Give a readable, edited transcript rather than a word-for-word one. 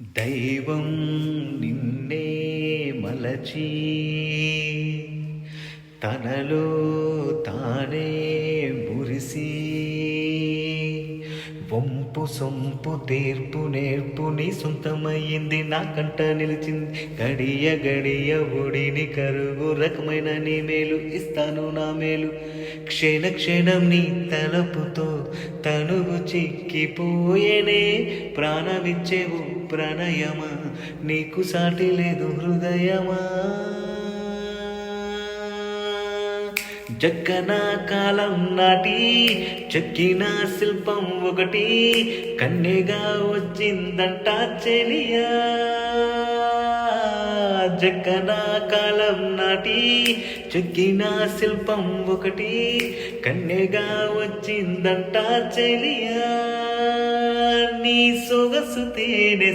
దైవం నిన్నే మలచి తనలో తానే మురిసి వంపు సొంపు తీర్పు నేర్పు నీ సొంతమయ్యింది నా కంట నిలిచింది గడియ గడియ ఒడిని కరుగు రకమైన నీ మేలు ఇస్తాను నా మేలు క్షణ క్షణం నీ తలపుతో తనుగు చిక్కిపోయేనే ప్రాణమిచ్చేవు ప్రణయమా నీకు సాటి లేదు హృదయమా జక్కన కాలం నాటి చెక్కిన శిల్పం ఒకటి కన్నెగా వచ్చిందంట చెలియా జక్కన కాలం నాటి చెక్కిన శిల్పం ఒకటి కన్నెగా వచ్చిందంట చెలియా నీ సొగసు తేనె